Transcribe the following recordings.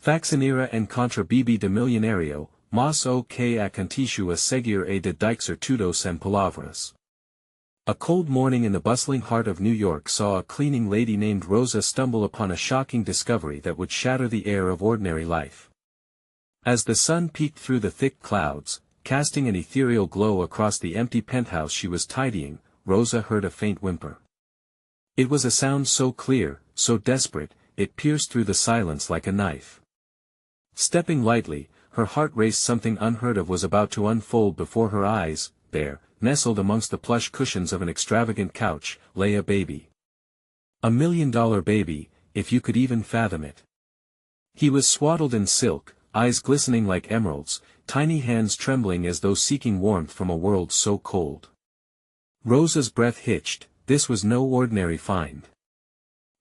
Faxinera en contra bibi de millonario, mas o que aconteció a seguir de dixer todos en palabras. A cold morning in the bustling heart of New York saw a cleaning lady named Rosa stumble upon a shocking discovery that would shatter the air of ordinary life. As the sun peeked through the thick clouds, casting an ethereal glow across the empty penthouse she was tidying, Rosa heard a faint whimper. It was a sound so clear, so desperate, it pierced through the silence like a knife. Stepping lightly, her heart raced. Something unheard of was about to unfold before her eyes. There, nestled amongst the plush cushions of an extravagant couch, lay a baby. $1 million baby, if you could even fathom it. He was swaddled in silk, eyes glistening like emeralds, tiny hands trembling as though seeking warmth from a world so cold. Rosa's breath hitched. This was no ordinary find.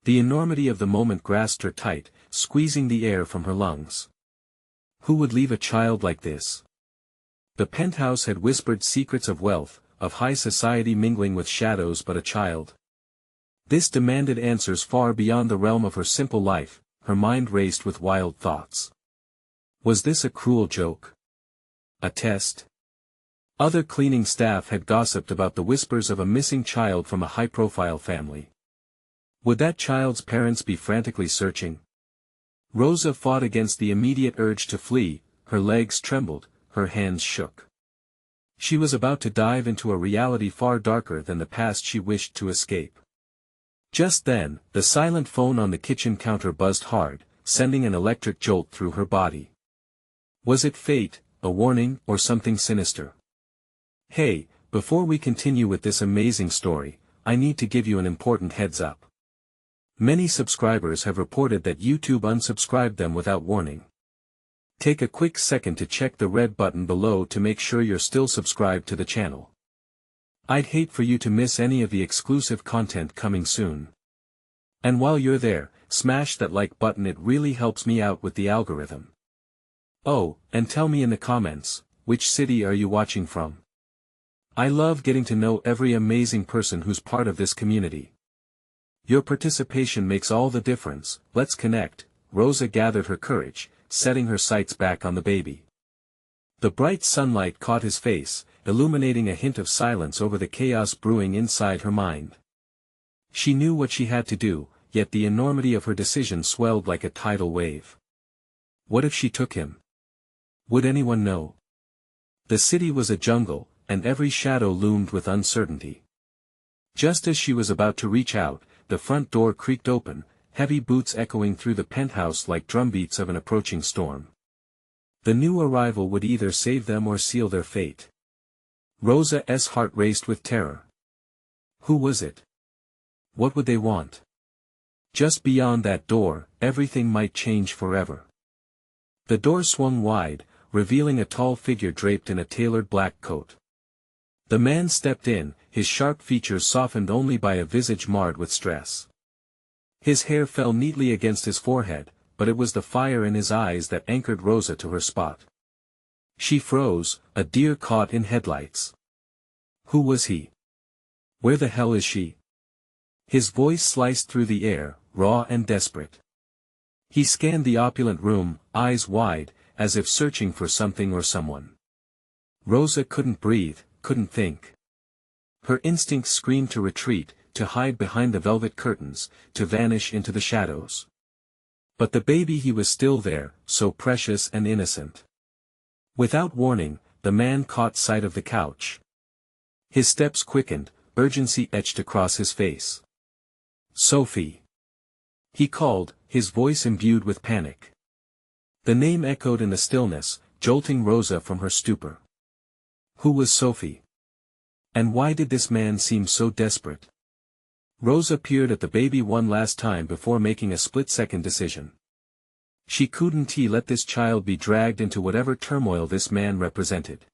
The enormity of the moment grasped her tight, squeezing the air from her lungs. Who would leave a child like this? The penthouse had whispered secrets of wealth, of high society mingling with shadows, but a child. This demanded answers far beyond the realm of her simple life. Her mind raced with wild thoughts. Was this a cruel joke? A test? Other cleaning staff had gossiped about the whispers of a missing child from a high-profile family. Would that child's parents be frantically searching? Rosa fought against the immediate urge to flee. Her legs trembled, her hands shook. She was about to dive into a reality far darker than the past she wished to escape. Just then, the silent phone on the kitchen counter buzzed hard, sending an electric jolt through her body. Was it fate, a warning, or something sinister? Hey, before we continue with this amazing story, I need to give you an important heads up. Many subscribers have reported that YouTube unsubscribed them without warning. Take a quick second to check the red button below to make sure you're still subscribed to the channel. I'd hate for you to miss any of the exclusive content coming soon. And while you're there, smash that like button, it really helps me out with the algorithm. Oh, and tell me in the comments, which city are you watching from? I love getting to know every amazing person who's part of this community. Your participation makes all the difference. Let's connect. Rosa gathered her courage, setting her sights back on the baby. The bright sunlight caught his face, illuminating a hint of silence over the chaos brewing inside her mind. She knew what she had to do, yet the enormity of her decision swelled like a tidal wave. What if she took him? Would anyone know? The city was a jungle, and every shadow loomed with uncertainty. Just as she was about to reach out, the front door creaked open, heavy boots echoing through the penthouse like drumbeats of an approaching storm. The new arrival would either save them or seal their fate. Rosa's heart raced with terror. Who was it? What would they want? Just beyond that door, everything might change forever. The door swung wide, revealing a tall figure draped in a tailored black coat. The man stepped in, his sharp features softened only by a visage marred with stress. His hair fell neatly against his forehead, but it was the fire in his eyes that anchored Rosa to her spot. She froze, a deer caught in headlights. Who was he? Where the hell is she? His voice sliced through the air, raw and desperate. He scanned the opulent room, eyes wide, as if searching for something or someone. Rosa couldn't breathe, couldn't think. Her instincts screamed to retreat, to hide behind the velvet curtains, to vanish into the shadows. But the baby, he was still there, so precious and innocent. Without warning, the man caught sight of the couch. His steps quickened, urgency etched across his face. Sophie. He called, his voice imbued with panic. The name echoed in the stillness, jolting Rosa from her stupor. Who was Sophie? And why did this man seem so desperate? Rosa peered at the baby one last time before making a split-second decision. She couldn't let this child be dragged into whatever turmoil this man represented.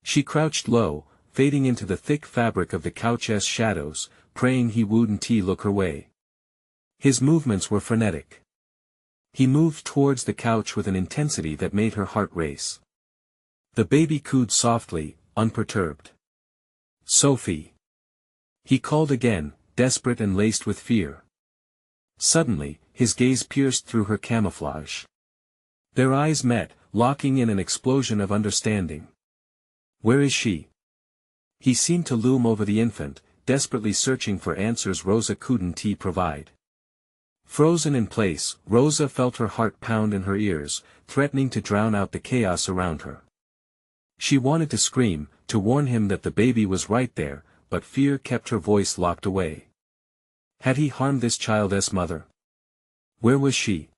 She crouched low, fading into the thick fabric of the couch's shadows, praying he wouldn't look her way. His movements were frenetic. He moved towards the couch with an intensity that made her heart race. The baby cooed softly, unperturbed. Sophie. He called again, desperate and laced with fear. Suddenly, his gaze pierced through her camouflage. Their eyes met, locking in an explosion of understanding. Where is she? He seemed to loom over the infant, desperately searching for answers Rosa couldn't provide. Frozen in place, Rosa felt her heart pound in her ears, threatening to drown out the chaos around her. She wanted to scream, to warn him that the baby was right there, but fear kept her voice locked away. Had he harmed this child's mother? Where was she?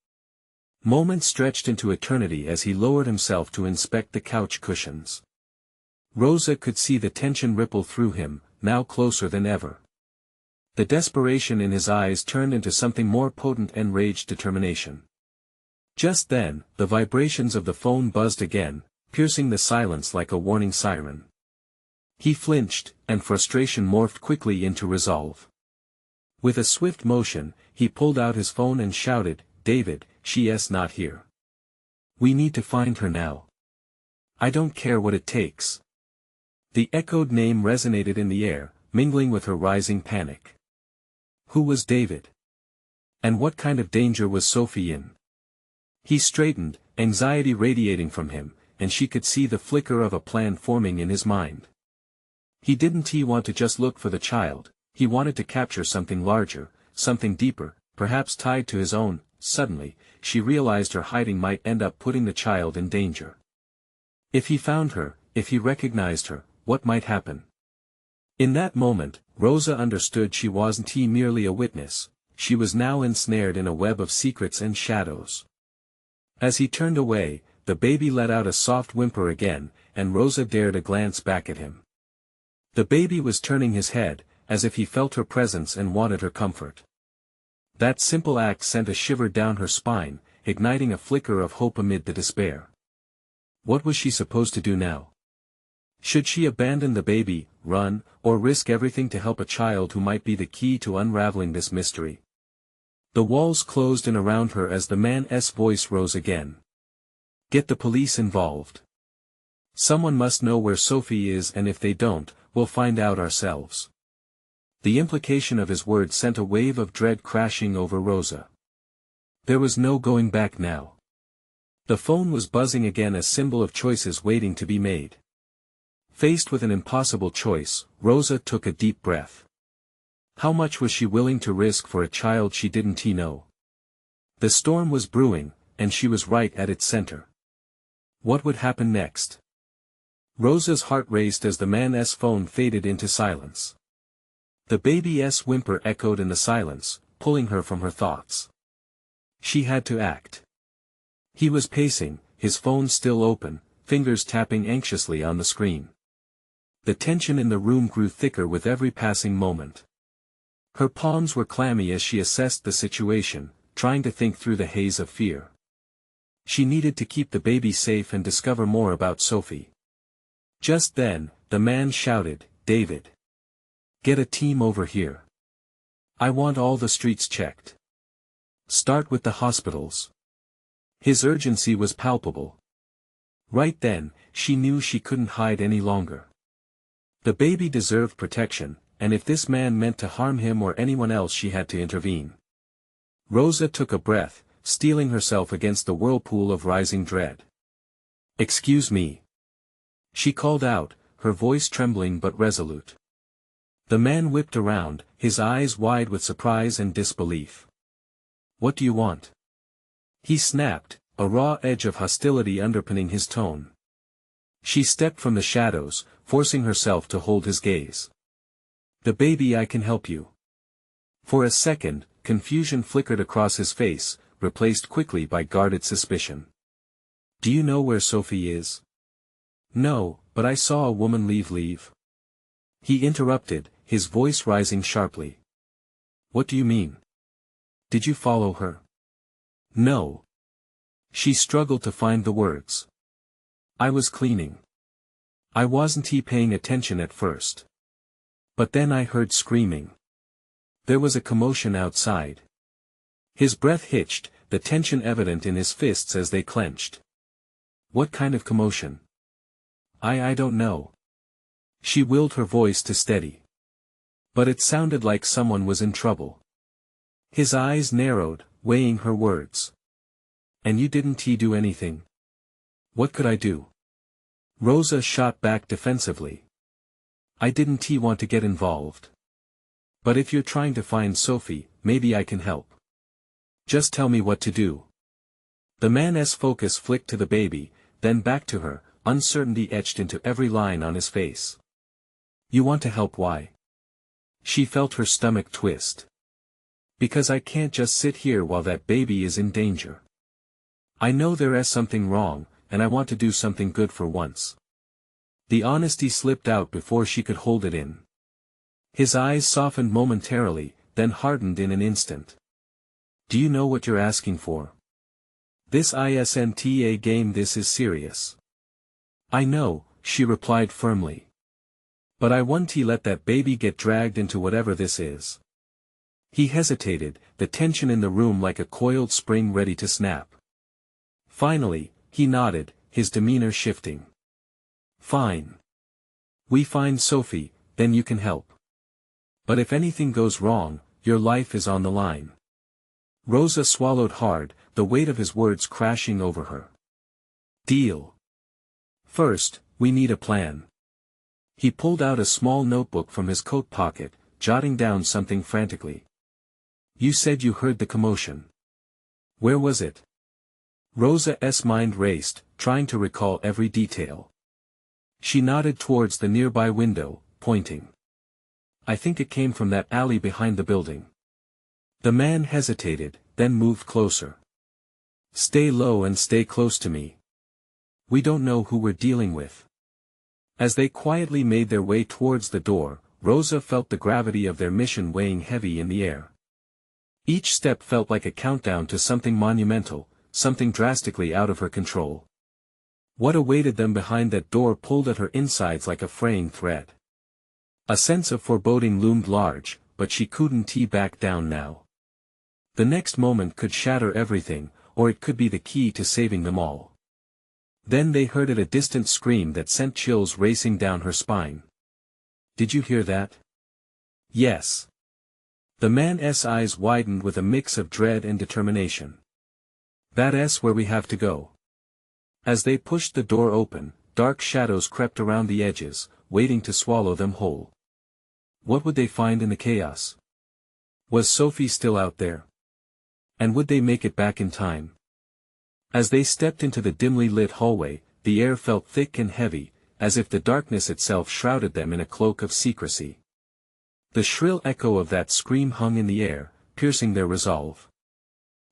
Moments stretched into eternity as he lowered himself to inspect the couch cushions. Rosa could see the tension ripple through him, now closer than ever. The desperation in his eyes turned into something more potent: enraged determination. Just then, the vibrations of the phone buzzed again, piercing the silence like a warning siren. He flinched, and frustration morphed quickly into resolve. With a swift motion, he pulled out his phone and shouted, "David, she's not here. We need to find her now. I don't care what it takes." The echoed name resonated in the air, mingling with her rising panic. Who was David? And what kind of danger was Sophie in? He straightened, anxiety radiating from him, and she could see the flicker of a plan forming in his mind. He didn't want to just look for the child, he wanted to capture something larger, something deeper, perhaps tied to his own. Suddenly, she realized her hiding might end up putting the child in danger. If he found her, if he recognized her, what might happen? In that moment, Rosa understood she wasn't merely a witness, she was now ensnared in a web of secrets and shadows. As he turned away, the baby let out a soft whimper again, and Rosa dared a glance back at him. The baby was turning his head, as if he felt her presence and wanted her comfort. That simple act sent a shiver down her spine, igniting a flicker of hope amid the despair. What was she supposed to do now? Should she abandon the baby, run, or risk everything to help a child who might be the key to unraveling this mystery? The walls closed in around her as the man's voice rose again. Get the police involved. Someone must know where Sophie is, and if they don't, we'll find out ourselves. The implication of his words sent a wave of dread crashing over Rosa. There was no going back now. The phone was buzzing again, a symbol of choices waiting to be made. Faced with an impossible choice, Rosa took a deep breath. How much was she willing to risk for a child she didn't know? The storm was brewing, and she was right at its center. What would happen next? Rosa's heart raced as the man's phone faded into silence. The baby's whimper echoed in the silence, pulling her from her thoughts. She had to act. He was pacing, his phone still open, fingers tapping anxiously on the screen. The tension in the room grew thicker with every passing moment. Her palms were clammy as she assessed the situation, trying to think through the haze of fear. She needed to keep the baby safe and discover more about Sophie. Just then, the man shouted, "David! Get a team over here. I want all the streets checked. Start with the hospitals." His urgency was palpable. Right then, she knew she couldn't hide any longer. The baby deserved protection, and if this man meant to harm him or anyone else, she had to intervene. Rosa took a breath, steeling herself against the whirlpool of rising dread. "Excuse me." She called out, her voice trembling but resolute. The man whipped around, his eyes wide with surprise and disbelief. "What do you want?" he snapped, a raw edge of hostility underpinning his tone. She stepped from the shadows, forcing herself to hold his gaze. "The baby, I can help you." For a second, confusion flickered across his face, replaced quickly by guarded suspicion. "Do you know where Sophie is?" "No, but I saw a woman leave." He interrupted, his voice rising sharply. "What do you mean? Did you follow her?" "No." She struggled to find the words. "I was cleaning. I wasn't paying attention at first. But then I heard screaming. There was a commotion outside." His breath hitched, the tension evident in his fists as they clenched. "What kind of commotion?" I don't know." She willed her voice to steady. But it sounded like someone was in trouble. His eyes narrowed, weighing her words. And you didn't do anything? What could I do? Rosa shot back defensively. I didn't want to get involved. But if you're trying to find Sophie, maybe I can help. Just tell me what to do. The man's focus flicked to the baby, then back to her, uncertainty etched into every line on his face. You want to help? Why? She felt her stomach twist. Because I can't just sit here while that baby is in danger. I know there is something wrong, and I want to do something good for once. The honesty slipped out before she could hold it in. His eyes softened momentarily, then hardened in an instant. Do you know what you're asking for? This isn't a game, this is serious. I know, she replied firmly. But I won't let that baby get dragged into whatever this is. He hesitated, the tension in the room like a coiled spring ready to snap. Finally, he nodded, his demeanor shifting. Fine. We find Sophie, then you can help. But if anything goes wrong, your life is on the line. Rosa swallowed hard, the weight of his words crashing over her. Deal. First, we need a plan. He pulled out a small notebook from his coat pocket, jotting down something frantically. You said you heard the commotion. Where was it? Rosa's mind raced, trying to recall every detail. She nodded towards the nearby window, pointing. I think it came from that alley behind the building. The man hesitated, then moved closer. Stay low and stay close to me. We don't know who we're dealing with. As they quietly made their way towards the door, Rosa felt the gravity of their mission weighing heavy in the air. Each step felt like a countdown to something monumental, something drastically out of her control. What awaited them behind that door pulled at her insides like a fraying thread. A sense of foreboding loomed large, but she couldn't back down now. The next moment could shatter everything, or it could be the key to saving them all. Then they heard a distant scream that sent chills racing down her spine. Did you hear that? Yes. The man's eyes widened with a mix of dread and determination. That's where we have to go. As they pushed the door open, dark shadows crept around the edges, waiting to swallow them whole. What would they find in the chaos? Was Sophie still out there? And would they make it back in time? As they stepped into the dimly lit hallway, the air felt thick and heavy, as if the darkness itself shrouded them in a cloak of secrecy. The shrill echo of that scream hung in the air, piercing their resolve.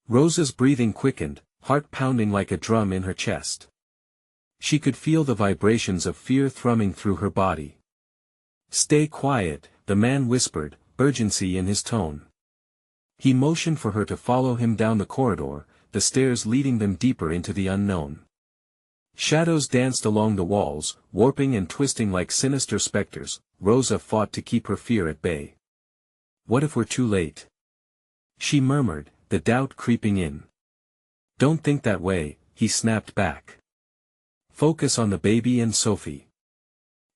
Rosa's breathing quickened, heart pounding like a drum in her chest. She could feel the vibrations of fear thrumming through her body. Stay quiet, the man whispered, urgency in his tone. He motioned for her to follow him down the corridor, the stairs leading them deeper into the unknown. Shadows danced along the walls, warping and twisting like sinister specters. Rosa fought to keep her fear at bay. What if we're too late? She murmured, the doubt creeping in. Don't think that way, he snapped back. Focus on the baby and Sophie.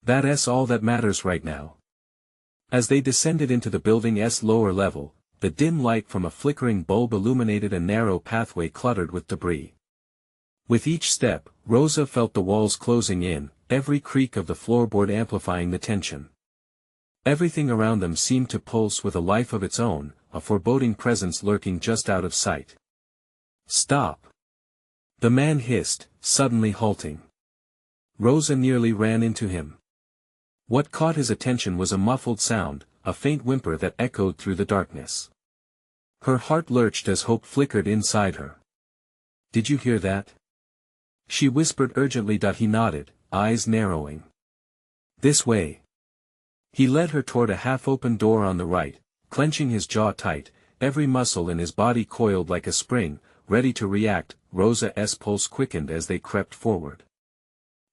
That's all that matters right now. As they descended into the building's lower level, the dim light from a flickering bulb illuminated a narrow pathway cluttered with debris. With each step, Rosa felt the walls closing in, every creak of the floorboard amplifying the tension. Everything around them seemed to pulse with a life of its own, a foreboding presence lurking just out of sight. Stop! The man hissed, suddenly halting. Rosa nearly ran into him. What caught his attention was a muffled sound, a faint whimper that echoed through the darkness. Her heart lurched as hope flickered inside her. Did you hear that? She whispered urgently. He nodded, eyes narrowing. This way. He led her toward a half-open door on the right, clenching his jaw tight, every muscle in his body coiled like a spring, ready to react. Rosa's pulse quickened as they crept forward.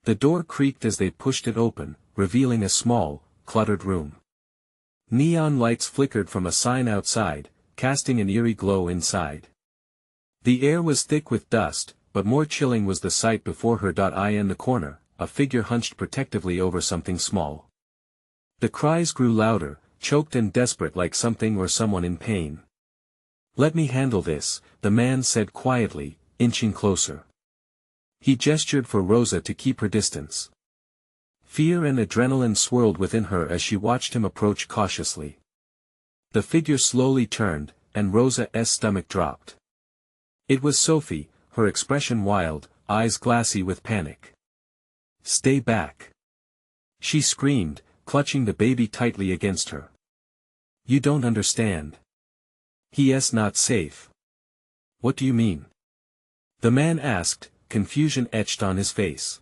The door creaked as they pushed it open, revealing a small, cluttered room. Neon lights flickered from a sign outside, casting an eerie glow inside. The air was thick with dust, but more chilling was the sight before her. In the corner, a figure hunched protectively over something small. The cries grew louder, choked and desperate like something or someone in pain. Let me handle this, the man said quietly, inching closer. He gestured for Rosa to keep her distance. Fear and adrenaline swirled within her as she watched him approach cautiously. The figure slowly turned, and Rosa's stomach dropped. It was Sophie, her expression wild, eyes glassy with panic. "Stay back!" she screamed, clutching the baby tightly against her. "You don't understand. He's not safe." "What do you mean?" the man asked, confusion etched on his face.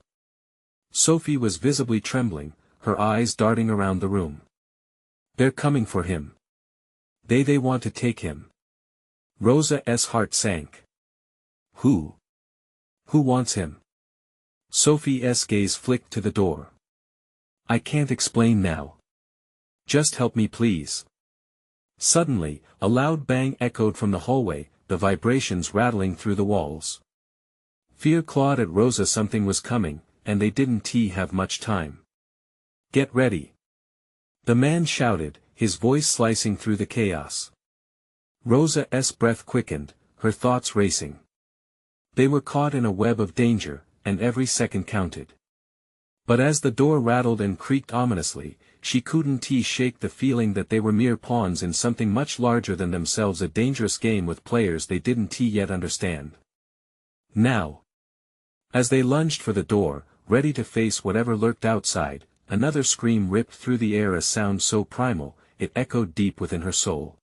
Sophie was visibly trembling, her eyes darting around the room. "They're coming for him. They want to take him." Rosa's heart sank. Who? Who wants him?" Sophie's gaze flicked to the door. "I can't explain now. Just help me please." Suddenly, a loud bang echoed from the hallway, the vibrations rattling through the walls. Fear clawed at Rosa. Something was coming, and they didn't have much time. "Get ready!" the man shouted, his voice slicing through the chaos. Rosa's breath quickened, her thoughts racing. They were caught in a web of danger, and every second counted. But as the door rattled and creaked ominously, she couldn't shake the feeling that they were mere pawns in something much larger than themselves, a dangerous game with players they didn't yet understand. Now, as they lunged for the door, ready to face whatever lurked outside, another scream ripped through the air, a sound so primal, it echoed deep within her soul.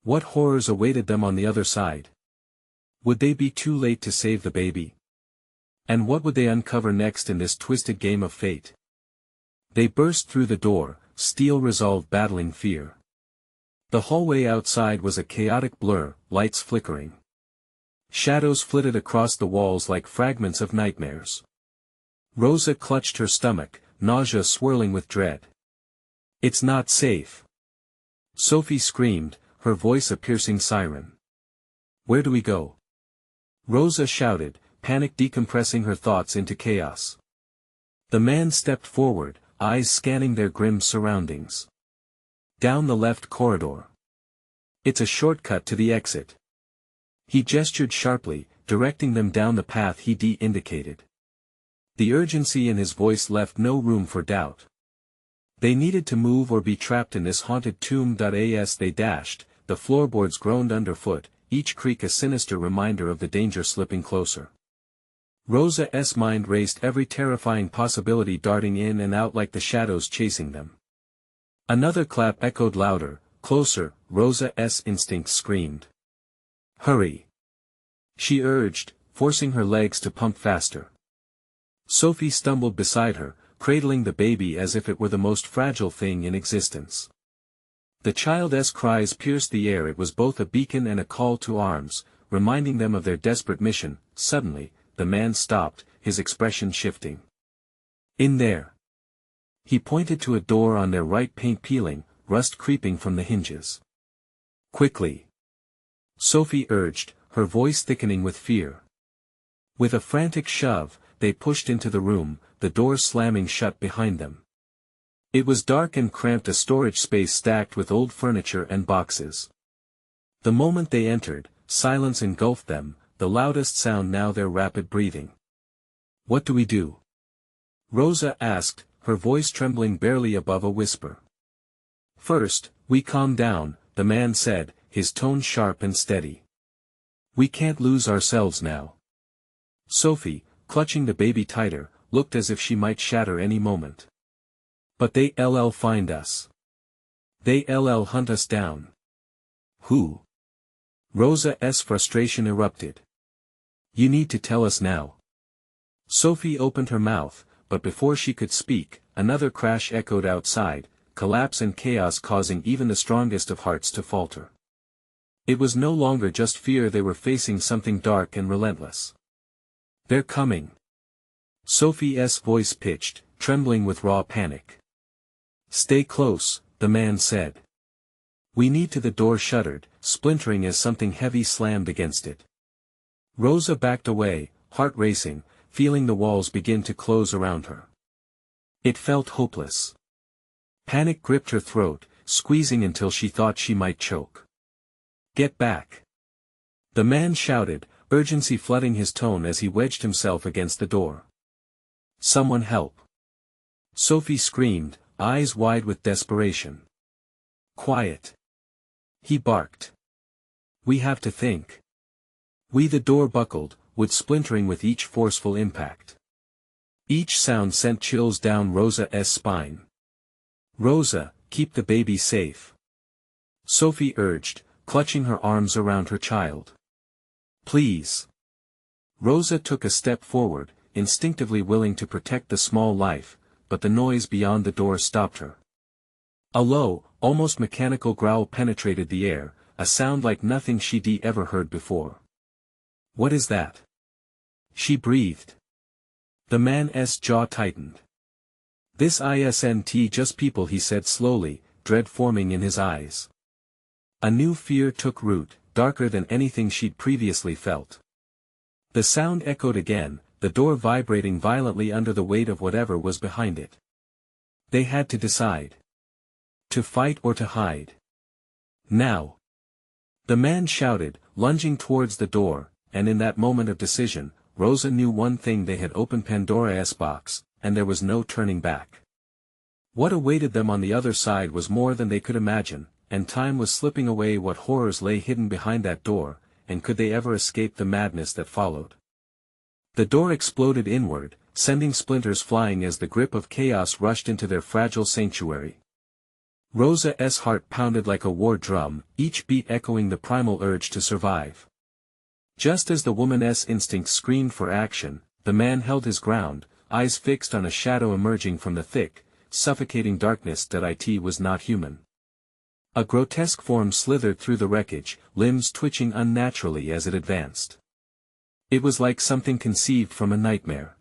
What horrors awaited them on the other side? Would they be too late to save the baby? And what would they uncover next in this twisted game of fate? They burst through the door, steel resolve battling fear. The hallway outside was a chaotic blur, lights flickering. Shadows flitted across the walls like fragments of nightmares. Rosa clutched her stomach, nausea swirling with dread. "It's not safe!" Sophie screamed, her voice a piercing siren. "Where do we go?" Rosa shouted, panic decompressing her thoughts into chaos. The man stepped forward, eyes scanning their grim surroundings. "Down the left corridor. It's a shortcut to the exit." He gestured sharply, directing them down the path he indicated. The urgency in his voice left no room for doubt. They needed to move or be trapped in this haunted tomb. As they dashed, the floorboards groaned underfoot, each creak a sinister reminder of the danger slipping closer. Rosa's mind raced, every terrifying possibility darting in and out like the shadows chasing them. Another clap echoed louder, closer. Rosa's instincts screamed. "Hurry!" she urged, forcing her legs to pump faster. Sophie stumbled beside her, cradling the baby as if it were the most fragile thing in existence. The child's cries pierced the air. It was both a beacon and a call to arms, reminding them of their desperate mission. Suddenly, the man stopped, his expression shifting. "In there." He pointed to a door on their right, paint peeling, rust creeping from the hinges. "Quickly!" Sophie urged, her voice thickening with fear. With a frantic shove, they pushed into the room, the door slamming shut behind them. It was dark and cramped, a storage space stacked with old furniture and boxes. The moment they entered, silence engulfed them, the loudest sound now their rapid breathing. "What do we do?" Rosa asked, her voice trembling barely above a whisper. "First, we calm down," the man said, his tone sharp and steady. "We can't lose ourselves now." Sophie, clutching the baby tighter, looked as if she might shatter any moment. "But they'll find us. They'll hunt us down." "Who?" Rosa's frustration erupted. "You need to tell us now." Sophie opened her mouth, but before she could speak, another crash echoed outside, collapse and chaos causing even the strongest of hearts to falter. It was no longer just fear, they were facing something dark and relentless. "They're coming." Sophie's voice pitched, trembling with raw panic. "Stay close," the man said. "We need to." The door shuddered, splintering as something heavy slammed against it. Rosa backed away, heart racing, feeling the walls begin to close around her. It felt hopeless. Panic gripped her throat, squeezing until she thought she might choke. "Get back!" the man shouted, urgency flooding his tone as he wedged himself against the door. "Someone help!" Sophie screamed, eyes wide with desperation. "Quiet!" he barked. "We have to think." The door buckled, wood splintering with each forceful impact. Each sound sent chills down Rosa's spine. "Rosa, keep the baby safe," Sophie urged, clutching her arms around her child. "Please." Rosa took a step forward, instinctively willing to protect the small life, but the noise beyond the door stopped her. A low, almost mechanical growl penetrated the air, a sound like nothing she'd ever heard before. "What is that?" she breathed. The man's jaw tightened. "This isn't just people," he said slowly, dread forming in his eyes. A new fear took root, darker than anything she'd previously felt. The sound echoed again, the door vibrating violently under the weight of whatever was behind it. They had to decide. To fight or to hide. Now. The man shouted, lunging towards the door, and in that moment of decision, Rosa knew one thing: they had opened Pandora's box, and there was no turning back. What awaited them on the other side was more than they could imagine, and time was slipping away. What horrors lay hidden behind that door, and could they ever escape the madness that followed? The door exploded inward, sending splinters flying as the grip of chaos rushed into their fragile sanctuary. Rosa's heart pounded like a war drum, each beat echoing the primal urge to survive. Just as the woman's instincts screamed for action, the man held his ground, eyes fixed on a shadow emerging from the thick, suffocating darkness that was not human. A grotesque form slithered through the wreckage, limbs twitching unnaturally as it advanced. It was like something conceived from a nightmare.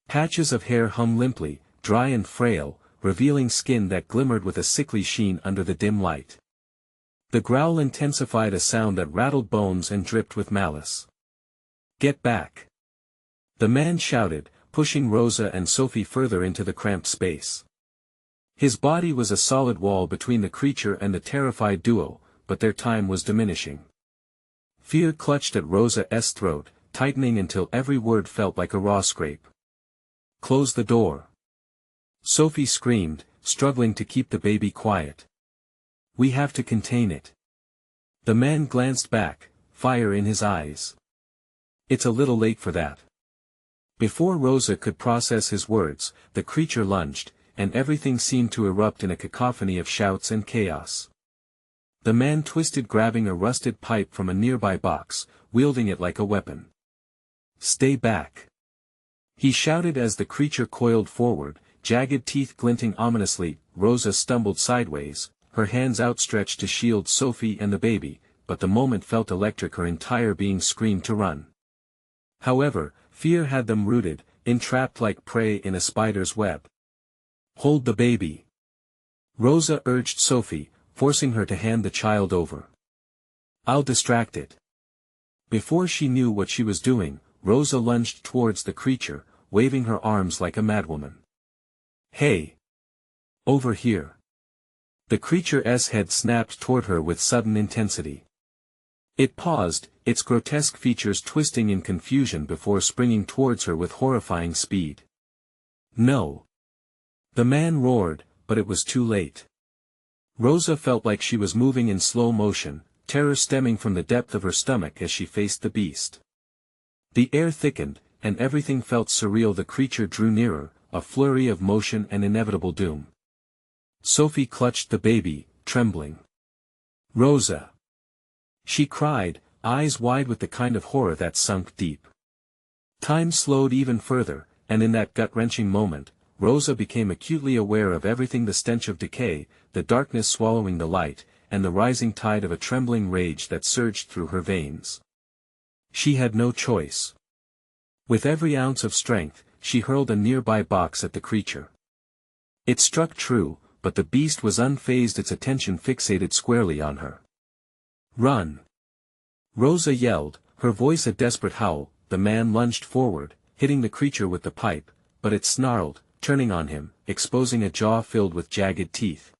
Patches of hair hung limply, dry and frail, revealing skin that glimmered with a sickly sheen under the dim light. The growl intensified, a sound that rattled bones and dripped with malice. "Get back!" the man shouted, pushing Rosa and Sophie further into the cramped space. His body was a solid wall between the creature and the terrified duo, but their time was diminishing. Fear clutched at Rosa's throat, tightening until every word felt like a raw scrape. "Close the door!" Sophie screamed, struggling to keep the baby quiet. "We have to contain it." The man glanced back, fire in his eyes. "It's a little late for that." Before Rosa could process his words, the creature lunged, and everything seemed to erupt in a cacophony of shouts and chaos. The man twisted, grabbing a rusted pipe from a nearby box, wielding it like a weapon. "Stay back!" he shouted as the creature coiled forward, jagged teeth glinting ominously. Rosa stumbled sideways, her hands outstretched to shield Sophie and the baby, but the moment felt electric. Her entire being screamed to run. However, fear had them rooted, entrapped like prey in a spider's web. "Hold the baby!" Rosa urged Sophie, forcing her to hand the child over. "I'll distract it." Before she knew what she was doing, Rosa lunged towards the creature, waving her arms like a madwoman. "Hey! Over here!" The creature's head snapped toward her with sudden intensity. It paused, its grotesque features twisting in confusion before springing towards her with horrifying speed. "No!" the man roared, but it was too late. Rosa felt like she was moving in slow motion, terror stemming from the depth of her stomach as she faced the beast. The air thickened, and everything felt surreal. The creature drew nearer, a flurry of motion and inevitable doom. Sophie clutched the baby, trembling. "Rosa!" she cried, eyes wide with the kind of horror that sunk deep. Time slowed even further, and in that gut-wrenching moment, Rosa became acutely aware of everything: the stench of decay, the darkness swallowing the light, and the rising tide of a trembling rage that surged through her veins. She had no choice. With every ounce of strength, she hurled a nearby box at the creature. It struck true, but the beast was unfazed, its attention fixated squarely on her. "Run!" Rosa yelled, her voice a desperate howl. The man lunged forward, hitting the creature with the pipe, but it snarled, turning on him, exposing a jaw filled with jagged teeth.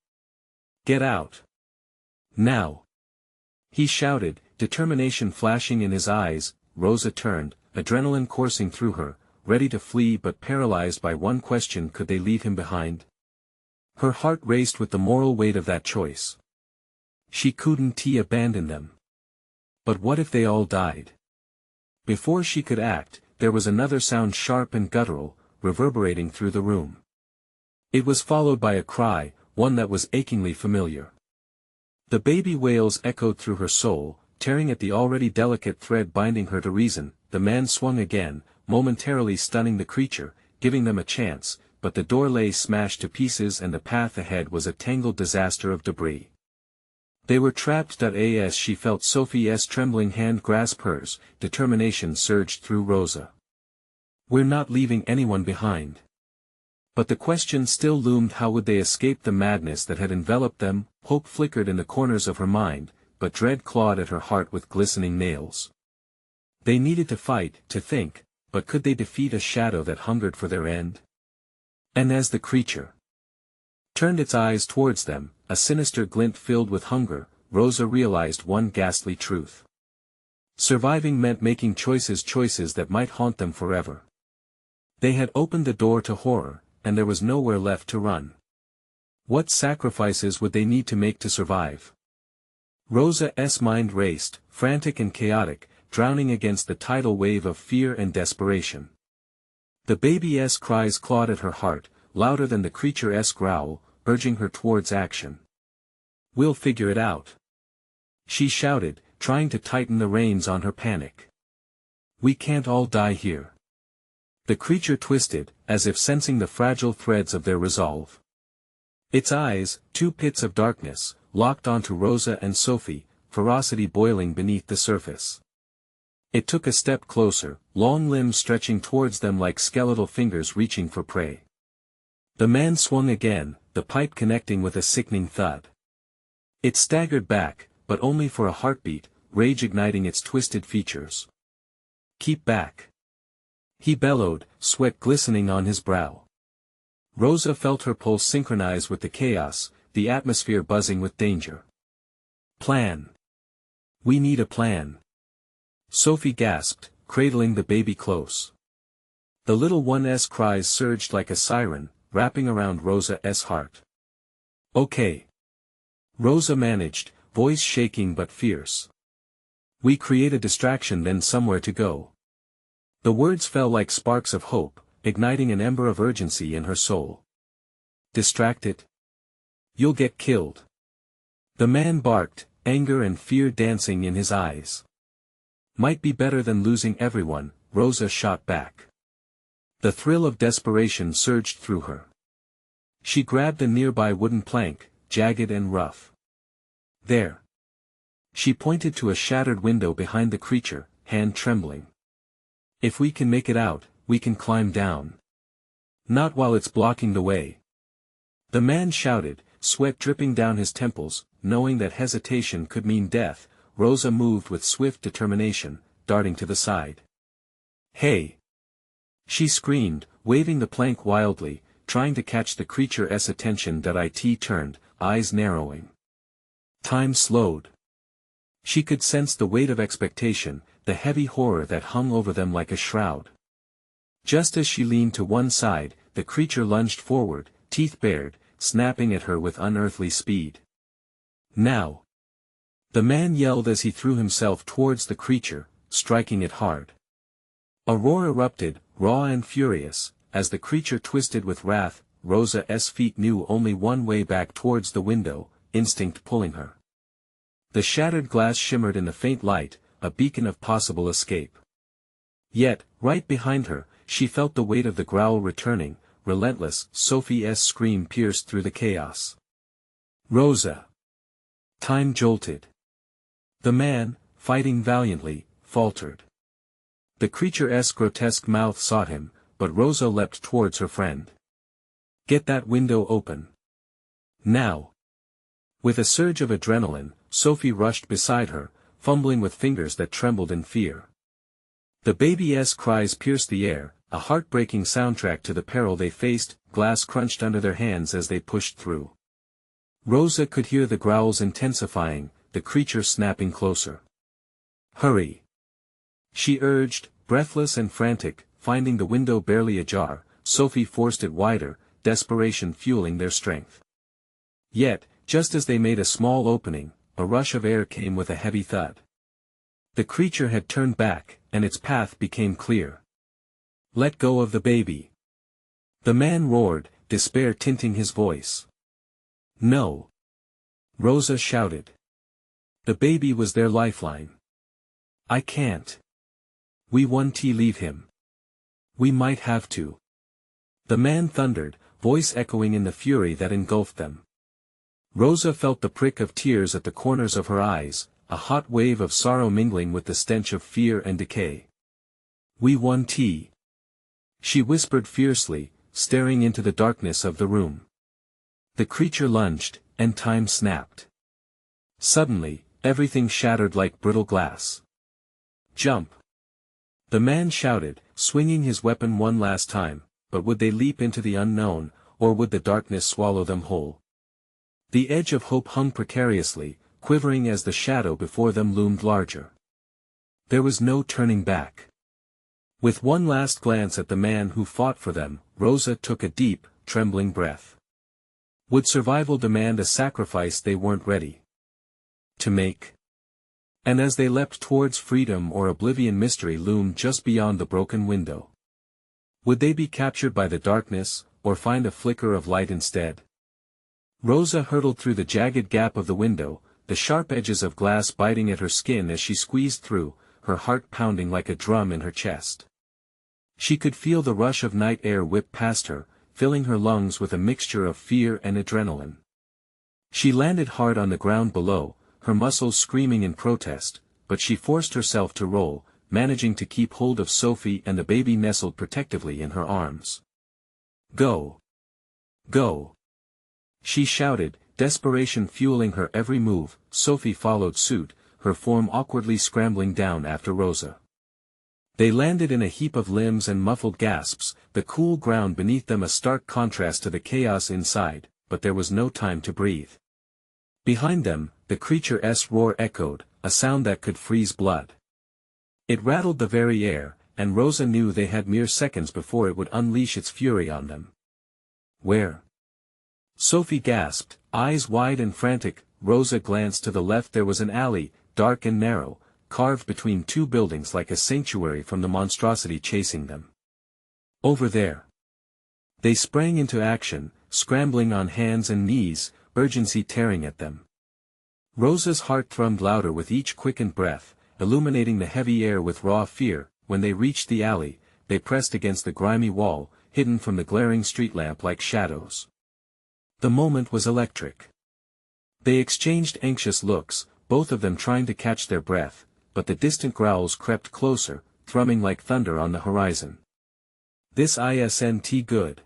"Get out! Now!" he shouted, determination flashing in his eyes. Rosa turned, adrenaline coursing through her, ready to flee but paralyzed by one question: could they leave him behind? Her heart raced with the moral weight of that choice. She couldn't abandon them. But what if they all died? Before she could act, there was another sound, sharp and guttural, reverberating through the room. It was followed by a cry, one that was achingly familiar. The baby wails echoed through her soul, tearing at the already delicate thread binding her to reason. The man swung again, momentarily stunning the creature, giving them a chance, but the door lay smashed to pieces and the path ahead was a tangled disaster of debris. They were trapped. As she felt Sophie's trembling hand grasp hers, determination surged through Rosa. "We're not leaving anyone behind." But the question still loomed: how would they escape the madness that had enveloped them? Hope flickered in the corners of her mind, but dread clawed at her heart with glistening nails. They needed to fight, to think, but could they defeat a shadow that hungered for their end? And as the creature turned its eyes towards them, a sinister glint filled with hunger, Rosa realized one ghastly truth. Surviving meant making choices that might haunt them forever. They had opened the door to horror, and there was nowhere left to run. What sacrifices would they need to make to survive? Rosa's mind raced, frantic and chaotic, drowning against the tidal wave of fear and desperation. The baby's cries clawed at her heart, louder than the creature's growl, urging her towards action. "We'll figure it out," she shouted, trying to tighten the reins on her panic. "We can't all die here." The creature twisted, as if sensing the fragile threads of their resolve. Its eyes, two pits of darkness, locked onto Rosa and Sophie, ferocity boiling beneath the surface. It took a step closer, long limbs stretching towards them like skeletal fingers reaching for prey. The man swung again, the pipe connecting with a sickening thud. It staggered back, but only for a heartbeat, rage igniting its twisted features. "Keep back!" he bellowed, sweat glistening on his brow. Rosa felt her pulse synchronize with the chaos, the atmosphere buzzing with danger. "Plan. We need a plan," Sophie gasped, cradling the baby close. The little one's cries surged like a siren, wrapping around Rosa's heart. "Okay," Rosa managed, voice shaking but fierce. "We create a distraction, then somewhere to go." The words fell like sparks of hope, igniting an ember of urgency in her soul. "Distract it? You'll get killed." The man barked, anger and fear dancing in his eyes. "Might be better than losing everyone," Rosa shot back. The thrill of desperation surged through her. She grabbed a nearby wooden plank, jagged and rough. "There." She pointed to a shattered window behind the creature, hand trembling. "If we can make it out, we can climb down." "Not while it's blocking the way," the man shouted, sweat dripping down his temples, knowing that hesitation could mean death. Rosa moved with swift determination, darting to the side. "Hey!" she screamed, waving the plank wildly, trying to catch the creature's attention. It turned, eyes narrowing. Time slowed. She could sense the weight of expectation, the heavy horror that hung over them like a shroud. Just as she leaned to one side, the creature lunged forward, teeth bared, snapping at her with unearthly speed. "Now!" the man yelled as he threw himself towards the creature, striking it hard. A roar erupted, raw and furious, as the creature twisted with wrath. Rosa's feet knew only one way back towards the window, instinct pulling her. The shattered glass shimmered in the faint light, a beacon of possible escape. Yet, right behind her, she felt the weight of the growl returning, relentless. Sophie's scream pierced through the chaos. "Rosa!" Time jolted. The man, fighting valiantly, faltered. The creature's grotesque mouth sought him, but Rosa leapt towards her friend. "Get that window open. Now!" With a surge of adrenaline, Sophie rushed beside her, fumbling with fingers that trembled in fear. The baby's cries pierced the air, a heartbreaking soundtrack to the peril they faced. Glass crunched under their hands as they pushed through. Rosa could hear the growls intensifying, the creature snapping closer. "Hurry!" she urged, breathless and frantic. Finding the window barely ajar, Sophie forced it wider, desperation fueling their strength. Yet, just as they made a small opening, a rush of air came with a heavy thud. The creature had turned back, and its path became clear. "Let go of the baby!" the man roared, despair tinting his voice. "No!" Rosa shouted. The baby was their lifeline. "I can't. We won't leave him. We might have to." The man thundered, voice echoing in the fury that engulfed them. Rosa felt the prick of tears at the corners of her eyes, a hot wave of sorrow mingling with the stench of fear and decay. "We won't," she whispered fiercely, staring into the darkness of the room. The creature lunged, and time snapped. Suddenly, everything shattered like brittle glass. "Jump!" the man shouted, swinging his weapon one last time, but would they leap into the unknown, or would the darkness swallow them whole? The edge of hope hung precariously, quivering as the shadow before them loomed larger. There was no turning back. With one last glance at the man who fought for them, Rosa took a deep, trembling breath. Would survival demand a sacrifice they weren't ready to make? And as they leapt towards freedom or oblivion, mystery loomed just beyond the broken window. Would they be captured by the darkness, or find a flicker of light instead? Rosa hurtled through the jagged gap of the window, the sharp edges of glass biting at her skin as she squeezed through, her heart pounding like a drum in her chest. She could feel the rush of night air whip past her, filling her lungs with a mixture of fear and adrenaline. She landed hard on the ground below, her muscles screaming in protest, but she forced herself to roll, managing to keep hold of Sophie and the baby nestled protectively in her arms. "Go! Go!" she shouted, desperation fueling her every move. Sophie followed suit, her form awkwardly scrambling down after Rosa. They landed in a heap of limbs and muffled gasps, the cool ground beneath them a stark contrast to the chaos inside, but there was no time to breathe. Behind them, the creature's roar echoed, a sound that could freeze blood. It rattled the very air, and Rosa knew they had mere seconds before it would unleash its fury on them. "Where?" Sophie gasped, eyes wide and frantic. Rosa glanced to the left. There was an alley, dark and narrow, carved between two buildings like a sanctuary from the monstrosity chasing them. "Over there." They sprang into action, scrambling on hands and knees, urgency tearing at them. Rosa's heart thrummed louder with each quickened breath, illuminating the heavy air with raw fear. When they reached the alley, they pressed against the grimy wall, hidden from the glaring street lamp like shadows. The moment was electric. They exchanged anxious looks, both of them trying to catch their breath, but the distant growls crept closer, thrumming like thunder on the horizon. "This isn't good."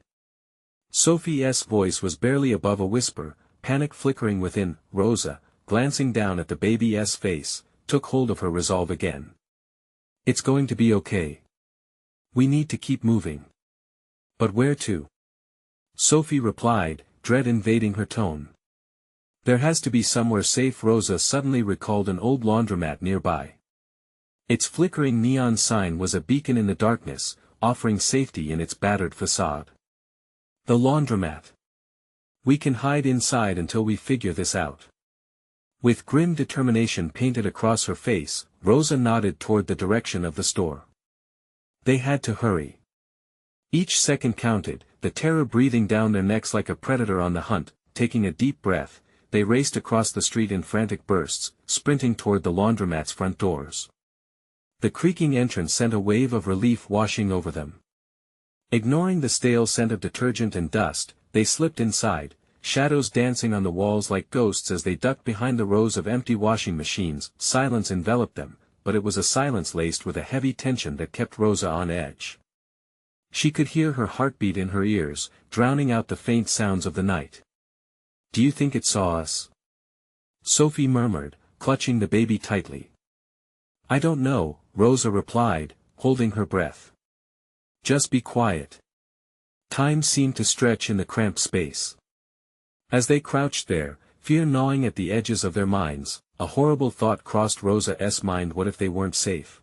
Sophie's voice was barely above a whisper, panic flickering within. Rosa, glancing down at the baby's face, took hold of her resolve again. "It's going to be okay. We need to keep moving." "But where to?" Sophie replied, dread invading her tone. "There has to be somewhere safe." Rosa suddenly recalled an old laundromat nearby. Its flickering neon sign was a beacon in the darkness, offering safety in its battered facade. "The laundromat. We can hide inside until we figure this out." With grim determination painted across her face, Rosa nodded toward the direction of the store. They had to hurry. Each second counted, the terror breathing down their necks like a predator on the hunt. Taking a deep breath, they raced across the street in frantic bursts, sprinting toward the laundromat's front doors. The creaking entrance sent a wave of relief washing over them. Ignoring the stale scent of detergent and dust, they slipped inside, shadows dancing on the walls like ghosts as they ducked behind the rows of empty washing machines. Silence enveloped them, but it was a silence laced with a heavy tension that kept Rosa on edge. She could hear her heartbeat in her ears, drowning out the faint sounds of the night. "Do you think it saw us?" Sophie murmured, clutching the baby tightly. "I don't know," Rosa replied, holding her breath. "Just be quiet." Time seemed to stretch in the cramped space. As they crouched there, fear gnawing at the edges of their minds, a horrible thought crossed Rosa's mind. What if they weren't safe?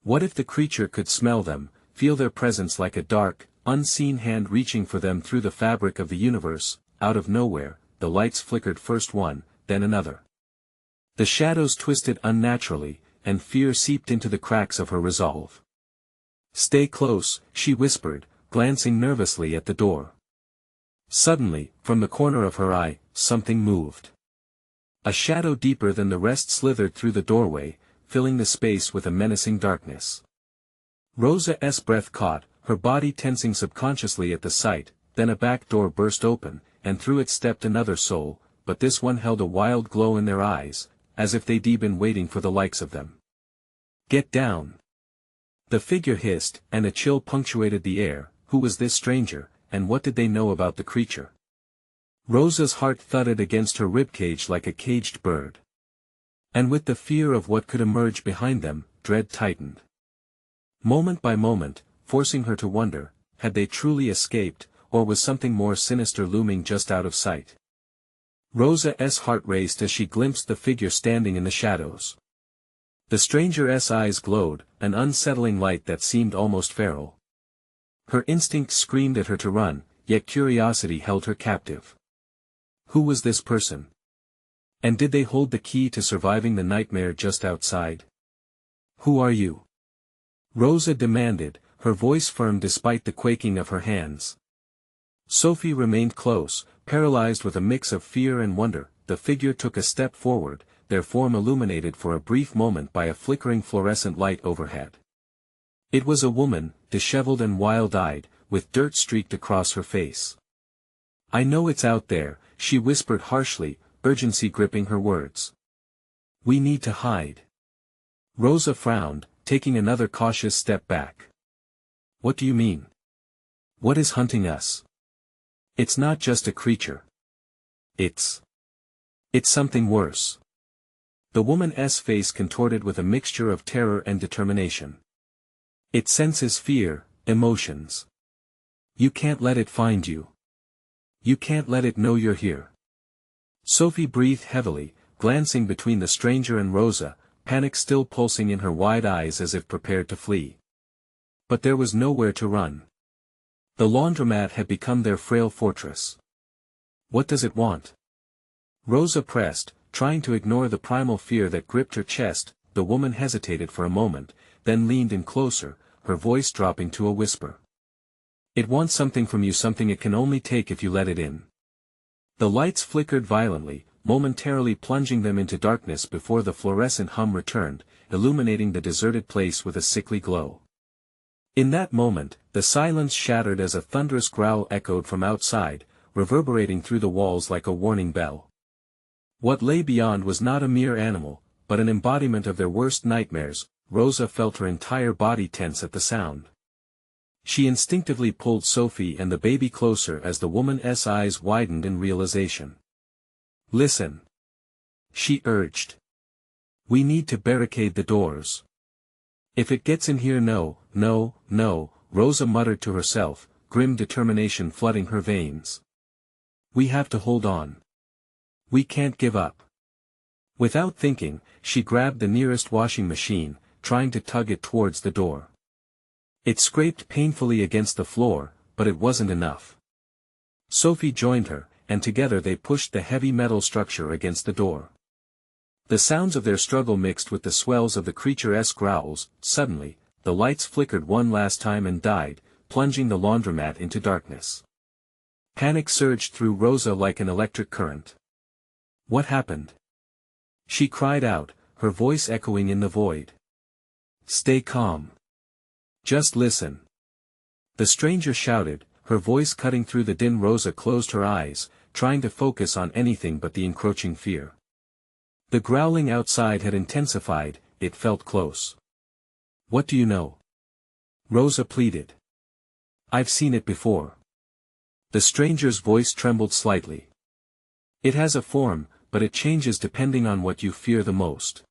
What if the creature could smell them, feel their presence like a dark, unseen hand reaching for them through the fabric of the universe? Out of nowhere, the lights flickered, first one, then another. The shadows twisted unnaturally, and fear seeped into the cracks of her resolve. "Stay close," she whispered, glancing nervously at the door. Suddenly, from the corner of her eye, something moved. A shadow deeper than the rest slithered through the doorway, filling the space with a menacing darkness. Rosa's breath caught, her body tensing subconsciously at the sight. Then a back door burst open, and through it stepped another soul, but this one held a wild glow in their eyes, as if they'd been waiting for the likes of them. "Get down!" The figure hissed, and a chill punctuated the air. Who was this stranger, and what did they know about the creature? Rosa's heart thudded against her ribcage like a caged bird. And with the fear of what could emerge behind them, dread tightened. Moment by moment, forcing her to wonder, had they truly escaped, or was something more sinister looming just out of sight? Rosa's heart raced as she glimpsed the figure standing in the shadows. The stranger's eyes glowed, an unsettling light that seemed almost feral. Her instincts screamed at her to run, yet curiosity held her captive. Who was this person? And did they hold the key to surviving the nightmare just outside? "Who are you?" Rosa demanded, her voice firm despite the quaking of her hands. Sophie remained close, paralyzed with a mix of fear and wonder. The figure took a step forward, their form illuminated for a brief moment by a flickering fluorescent light overhead. It was a woman, disheveled and wild-eyed, with dirt streaked across her face. "I know it's out there," she whispered harshly, urgency gripping her words. "We need to hide." Rosa frowned, taking another cautious step back. "What do you mean? What is hunting us? It's not just a creature. It's something worse." The woman's face contorted with a mixture of terror and determination. "It senses fear, emotions. You can't let it find you. You can't let it know you're here." Sophie breathed heavily, glancing between the stranger and Rosa, panic still pulsing in her wide eyes as if prepared to flee. But there was nowhere to run. The laundromat had become their frail fortress. "What does it want?" Rosa pressed, trying to ignore the primal fear that gripped her chest. The woman hesitated for a moment, then leaned in closer, her voice dropping to a whisper. "It wants something from you, something it can only take if you let it in." The lights flickered violently, momentarily plunging them into darkness before the fluorescent hum returned, illuminating the deserted place with a sickly glow. In that moment, the silence shattered as a thunderous growl echoed from outside, reverberating through the walls like a warning bell. What lay beyond was not a mere animal, but an embodiment of their worst nightmares. Rosa felt her entire body tense at the sound. She instinctively pulled Sophie and the baby closer as the woman's eyes widened in realization. "Listen," she urged. "We need to barricade the doors. If it gets in here, no, Rosa muttered to herself, grim determination flooding her veins. "We have to hold on. We can't give up." Without thinking, she grabbed the nearest washing machine, trying to tug it towards the door. It scraped painfully against the floor, but it wasn't enough. Sophie joined her, and together they pushed the heavy metal structure against the door. The sounds of their struggle mixed with the swells of the creature's growls. Suddenly, the lights flickered one last time and died, plunging the laundromat into darkness. Panic surged through Rosa like an electric current. "What happened?" she cried out, her voice echoing in the void. "Stay calm. Just listen." The stranger shouted, her voice cutting through the din. Rosa closed her eyes, trying to focus on anything but the encroaching fear. The growling outside had intensified, it felt close. "What do you know?" Rosa pleaded. "I've seen it before." The stranger's voice trembled slightly. "It has a form, but it changes depending on what you fear the most."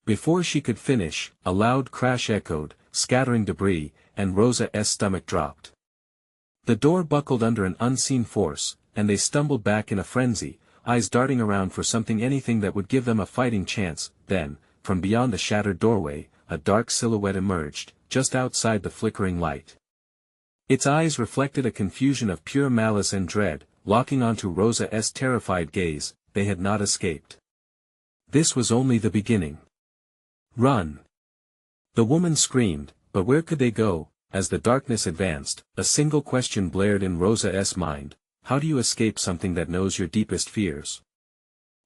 Before she could finish, a loud crash echoed, scattering debris, and Rosa's stomach dropped. The door buckled under an unseen force, and they stumbled back in a frenzy, eyes darting around for anything that would give them a fighting chance. Then, from beyond the shattered doorway, a dark silhouette emerged, just outside the flickering light. Its eyes reflected a confusion of pure malice and dread, locking onto Rosa's terrified gaze. They had not escaped. This was only the beginning. Run! The woman screamed, but where could they go? As the darkness advanced, a single question blared in Rosa's mind: how do you escape something that knows your deepest fears?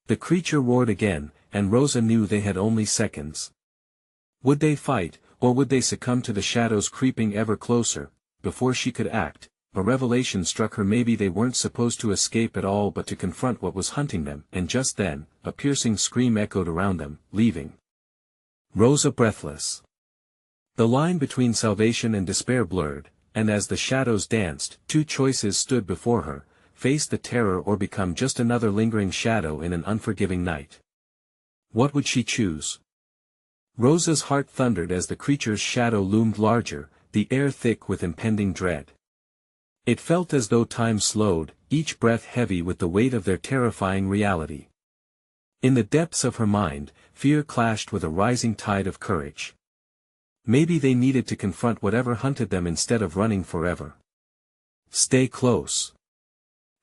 The creature roared again, and Rosa knew they had only seconds. Would they fight, or would they succumb to the shadows creeping ever closer? Before she could act, a revelation struck her: maybe they weren't supposed to escape at all but to confront what was hunting them, and just then, a piercing scream echoed around them, leaving Rosa breathless. The line between salvation and despair blurred, and as the shadows danced, two choices stood before her: face the terror or become just another lingering shadow in an unforgiving night. What would she choose? Rosa's heart thundered as the creature's shadow loomed larger, the air thick with impending dread. It felt as though time slowed, each breath heavy with the weight of their terrifying reality. In the depths of her mind, fear clashed with a rising tide of courage. Maybe they needed to confront whatever hunted them instead of running forever. Stay close!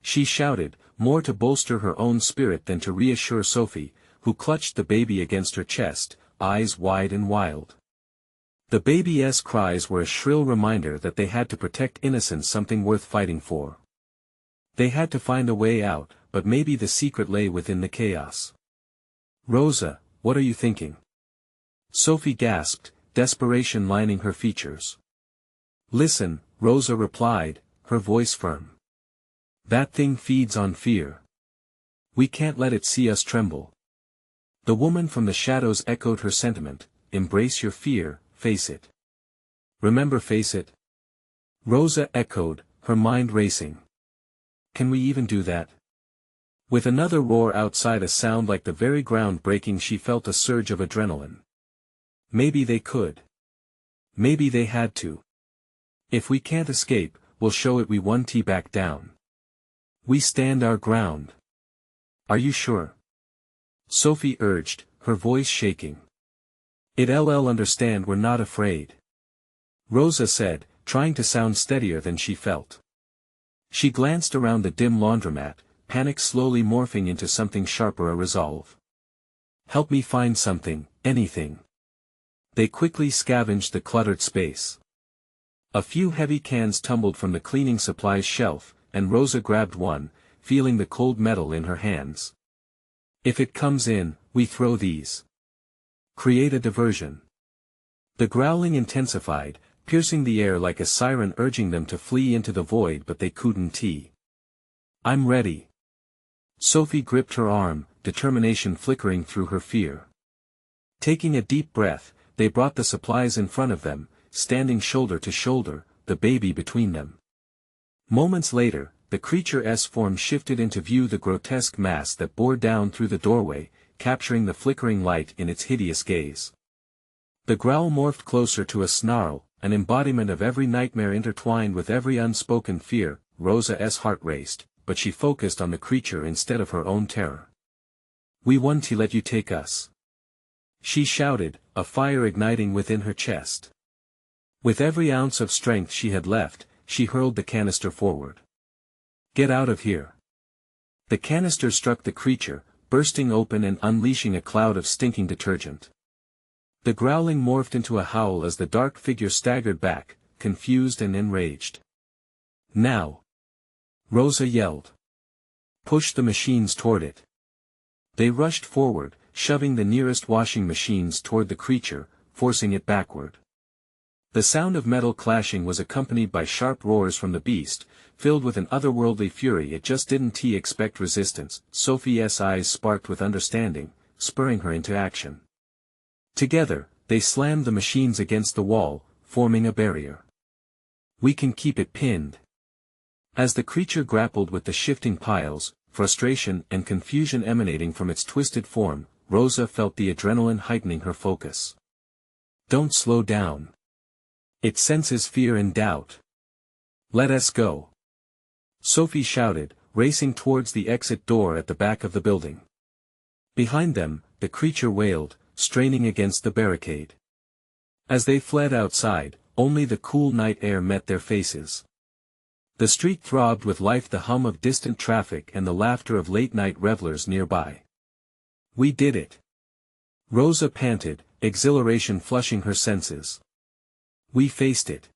She shouted, more to bolster her own spirit than to reassure Sophie, who clutched the baby against her chest, eyes wide and wild. The baby's cries were a shrill reminder that they had to protect innocence, something worth fighting for. They had to find a way out, but maybe the secret lay within the chaos. Rosa, what are you thinking? Sophie gasped, desperation lining her features. Listen, Rosa replied, her voice firm. That thing feeds on fear. We can't let it see us tremble. The woman from the shadows echoed her sentiment: embrace your fear, face it. Remember, face it? Rosa echoed, her mind racing. Can we even do that? With another roar outside, a sound like the very ground breaking, she felt a surge of adrenaline. Maybe they could. Maybe they had to. If we can't escape, we'll show it we won. Back down. We stand our ground. Are you sure? Sophie urged, her voice shaking. I'll understand, we're not afraid. Rosa said, trying to sound steadier than she felt. She glanced around the dim laundromat, panic slowly morphing into something sharper: a resolve. Help me find something, anything. They quickly scavenged the cluttered space. A few heavy cans tumbled from the cleaning supplies shelf, and Rosa grabbed one, feeling the cold metal in her hands. If it comes in, we throw these. Create a diversion. The growling intensified, piercing the air like a siren urging them to flee into the void, but they couldn't. I'm ready. Sophie gripped her arm, determination flickering through her fear. Taking a deep breath, they brought the supplies in front of them, standing shoulder to shoulder, the baby between them. Moments later, the creature's form shifted into view, the grotesque mass that bore down through the doorway, capturing the flickering light in its hideous gaze. The growl morphed closer to a snarl, an embodiment of every nightmare intertwined with every unspoken fear. Rosa's heart raced, but she focused on the creature instead of her own terror. We want to let you take us. She shouted, a fire igniting within her chest. With every ounce of strength she had left, she hurled the canister forward. Get out of here. The canister struck the creature, bursting open and unleashing a cloud of stinking detergent. The growling morphed into a howl as the dark figure staggered back, confused and enraged. Now! Rosa yelled. Push the machines toward it. They rushed forward, shoving the nearest washing machines toward the creature, forcing it backward. The sound of metal clashing was accompanied by sharp roars from the beast, filled with an otherworldly fury. It just didn't expect resistance. Sophie's eyes sparked with understanding, spurring her into action. Together, they slammed the machines against the wall, forming a barrier. We can keep it pinned. As the creature grappled with the shifting piles, frustration and confusion emanating from its twisted form, Rosa felt the adrenaline heightening her focus. Don't slow down. It senses fear and doubt. Let us go. Sophie shouted, racing towards the exit door at the back of the building. Behind them, the creature wailed, straining against the barricade. As they fled outside, only the cool night air met their faces. The street throbbed with life, the hum of distant traffic and the laughter of late-night revelers nearby. "We did it!" Rosa panted, exhilaration flushing her senses. "We faced it."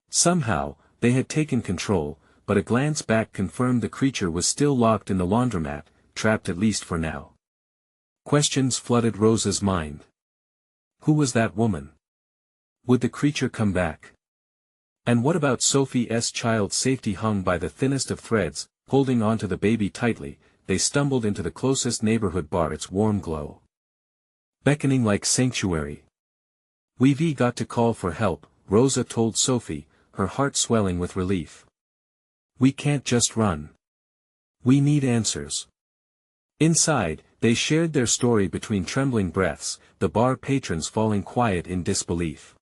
Somehow, they had taken control, but a glance back confirmed the creature was still locked in the laundromat, trapped at least for now. Questions flooded Rosa's mind. Who was that woman? Would the creature come back? And what about Sophie's child? Safety hung by the thinnest of threads. Holding onto the baby tightly, they stumbled into the closest neighborhood bar, its warm glow beckoning like sanctuary. "We've got to call for help," Rosa told Sophie, her heart swelling with relief. "We can't just run. We need answers." Inside, they shared their story between trembling breaths, the bar patrons falling quiet in disbelief.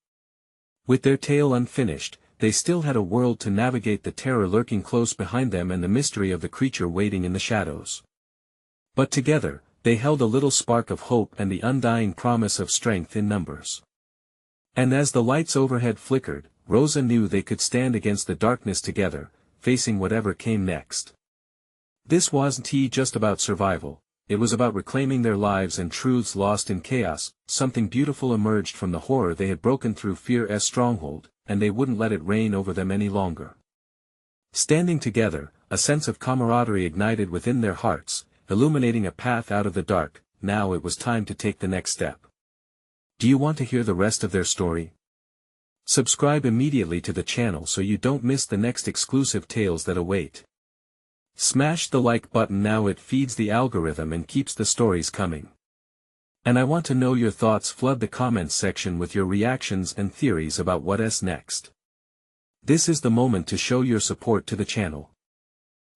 With their tale unfinished, they still had a world to navigate, the terror lurking close behind them and the mystery of the creature waiting in the shadows. But together, they held a little spark of hope and the undying promise of strength in numbers. And as the lights overhead flickered, Rosa knew they could stand against the darkness together, facing whatever came next. This wasn't just about survival, it was about reclaiming their lives and truths lost in chaos. Something beautiful emerged from the horror they had broken through, fear's stronghold, and they wouldn't let it reign over them any longer. Standing together, a sense of camaraderie ignited within their hearts, illuminating a path out of the dark. Now it was time to take the next step. Do you want to hear the rest of their story? Subscribe immediately to the channel so you don't miss the next exclusive tales that await. Smash the like button now, it feeds the algorithm and keeps the stories coming. And I want to know your thoughts. Flood the comments section with your reactions and theories about what's next. This is the moment to show your support to the channel.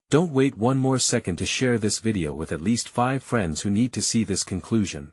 Don't wait one more second to share this video with at least 5 friends who need to see this conclusion.